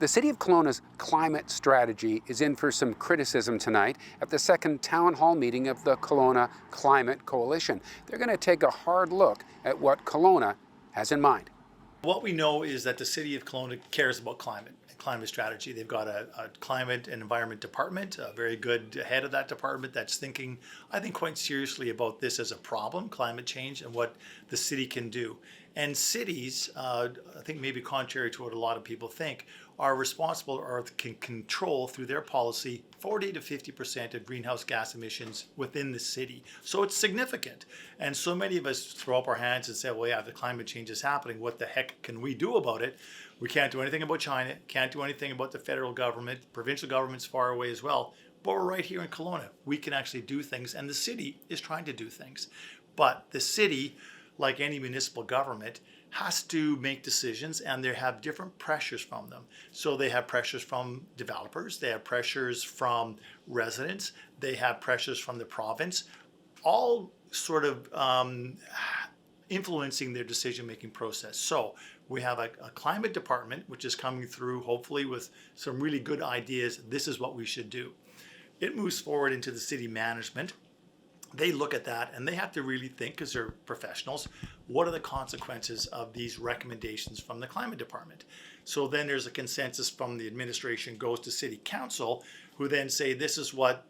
The City of Kelowna's climate strategy is in for some criticism tonight at the second town hall meeting of the Kelowna Climate Coalition. They're going to take a hard look at what Kelowna has in mind. What we know is that the City of Kelowna cares about climate and climate strategy. They've got a climate and environment department, a very good head of that department that's thinking, I think, quite seriously about this as a problem, climate change, and what the city can do. And cities, I think maybe contrary to what a lot of people think, are responsible or can control through their policy 40 to 50% of greenhouse gas emissions within the city. So it's significant. And so many of us throw up our hands and say, well, yeah, the climate change is happening. What the heck can we do about it? We can't do anything about China, can't do anything about the federal government, provincial government's far away as well. But we're right here in Kelowna. We can actually do things, and the city is trying to do things. But the city, like any municipal government, has to make decisions, and they have different pressures from them. So they have pressures from developers, they have pressures from residents, they have pressures from the province, all sort of influencing their decision-making process. So we have a climate department, which is coming through, hopefully with some really good ideas. This is what we should do. It moves forward into the city management. They look at that and they have to really think, because they're professionals, what are the consequences of these recommendations from the climate department? So then there's a consensus from the administration goes to city council, who then say, this is what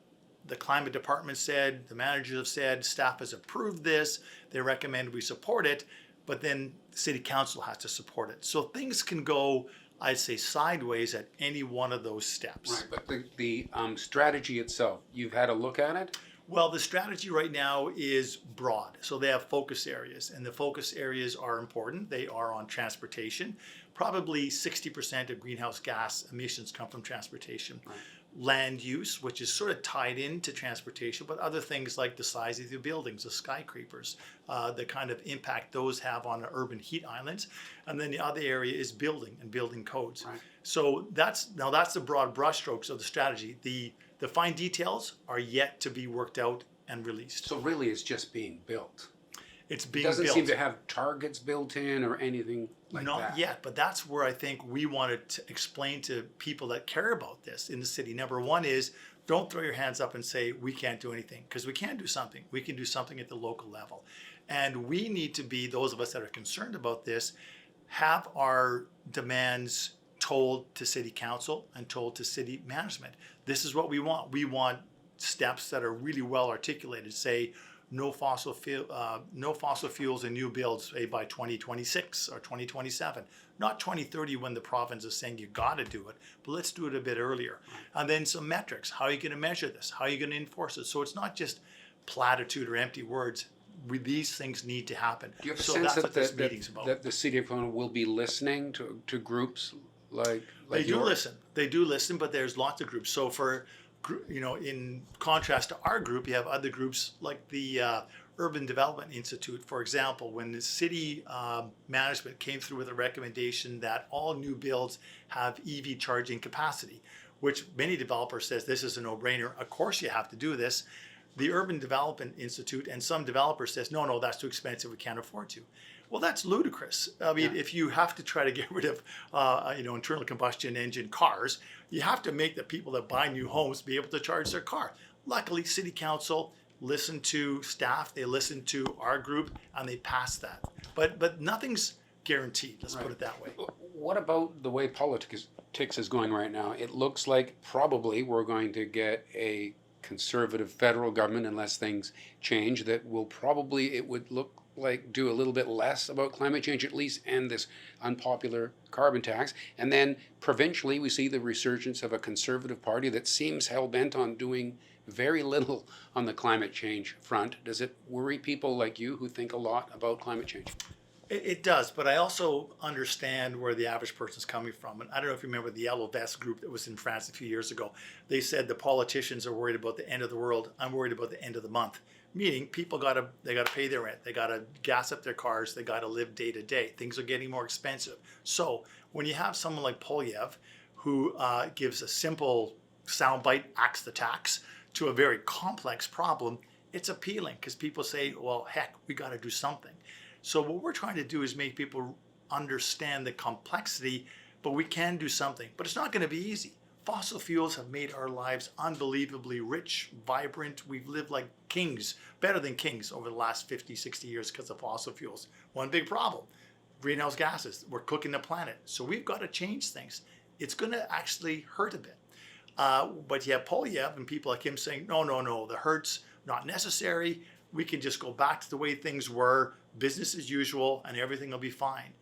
the climate department said, the managers have said, staff has approved this, they recommend we support it, but then city council has to support it. So things can go, I'd say, sideways at any one of those steps. Right, but the strategy itself, you've had a look at it? Well, the strategy right now is broad. So they have focus areas, and the focus areas are important. They are on transportation. Probably 60% of greenhouse gas emissions come from transportation. Right. Land use, which is sort of tied into transportation, but other things like the size of the buildings, the skyscrapers, the kind of impact those have on urban heat islands. And then the other area is building and building codes. Right. So that's the broad brushstrokes of the strategy. The fine details are yet to be worked out and released. So really it's just being built. It's being built. It doesn't seem to have targets built in or anything like that. Not yet, but that's where I think we wanted to explain to people that care about this in the city. Number one is, don't throw your hands up and say, we can't do anything, because we can do something. We can do something at the local level. And we need to be, those of us that are concerned about this, have our demands told to city council and told to city management. This is what we want. We want steps that are really well articulated. Say, no fossil fuels in new builds, say by 2026 or 2027, not 2030 when the province is saying you got to do it, but let's do it a bit earlier. And then some metrics. How are you going to measure this? How are you going to enforce it? So it's not just platitude or empty words. These things need to happen. Do you have a so sense that's what this meeting's about. That the City of Kelowna will be listening to groups like They do listen. They do listen, but there's lots of groups. So for, in contrast to our group, you have other groups like the Urban Development Institute, for example. When the city management came through with a recommendation that all new builds have EV charging capacity, which many developers says this is a no-brainer. Of course you have to do this. The Urban Development Institute and some developers says, no, that's too expensive, we can't afford to. Well, that's ludicrous. I mean, if you have to try to get rid of, internal combustion engine cars, you have to make the people that buy new homes be able to charge their car. Luckily, City Council listened to staff, they listened to our group, and they passed that. But nothing's guaranteed, let's put it that way. What about the way politics is going right now? It looks like probably we're going to get a conservative federal government, unless things change, that will probably, it would look like, do a little bit less about climate change, at least, and this unpopular carbon tax. And then provincially, we see the resurgence of a conservative party that seems hell-bent on doing very little on the climate change front. Does it worry people like you who think a lot about climate change? It does, but I also understand where the average person's coming from. And I don't know if you remember the Yellow Vest group that was in France a few years ago. They said the politicians are worried about the end of the world. I'm worried about the end of the month. Meaning people they gotta pay their rent. They gotta gas up their cars. They gotta live day to day. Things are getting more expensive. So when you have someone like Polyev who gives a simple soundbite, axe the tax, to a very complex problem, it's appealing because people say, well, heck, we gotta do something. So what we're trying to do is make people understand the complexity but we can do something. But it's not going to be easy. Fossil fuels have made our lives unbelievably rich, vibrant. We've lived like kings, better than kings over the last 50, 60 years because of fossil fuels. One big problem, greenhouse gases. We're cooking the planet. So we've got to change things. It's going to actually hurt a bit. But you have Polyev and people like him saying, no, the hurt's not necessary. We can just go back to the way things were, business as usual, and everything will be fine.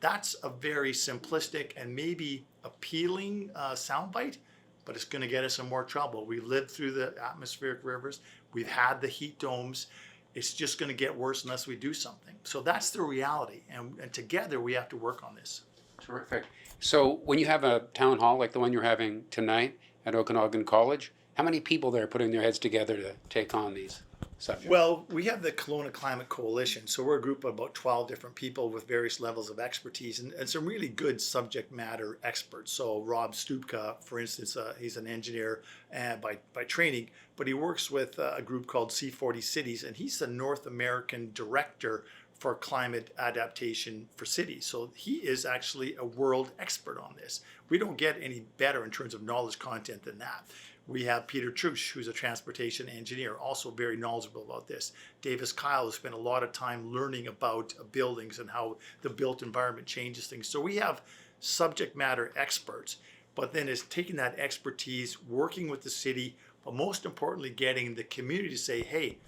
That's a very simplistic and maybe appealing soundbite, but it's going to get us in more trouble. We lived through the atmospheric rivers. We've had the heat domes. It's just going to get worse unless we do something. So that's the reality. And together we have to work on this. Terrific. So when you have a town hall like the one you're having tonight at Okanagan College, how many people there are putting their heads together to take on these subjects? Well, we have the Kelowna Climate Coalition. So we're a group of about 12 different people with various levels of expertise and some really good subject matter experts. So Rob Stupka, for instance, he's an engineer by training, but he works with a group called C40 Cities, and he's the North American director for climate adaptation for cities. So he is actually a world expert on this. We don't get any better in terms of knowledge content than that. We have Peter Trush, who's a transportation engineer, also very knowledgeable about this. Davis Kyle has spent a lot of time learning about buildings and how the built environment changes things. So we have subject matter experts, but then it's taking that expertise, working with the city, but most importantly, getting the community to say, hey,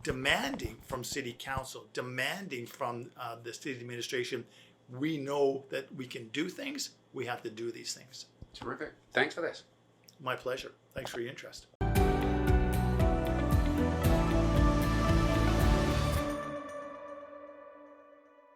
demanding from city council, demanding from the city administration, we know that we can do things, we have to do these things. Terrific. Thanks for this. My pleasure. Thanks for your interest.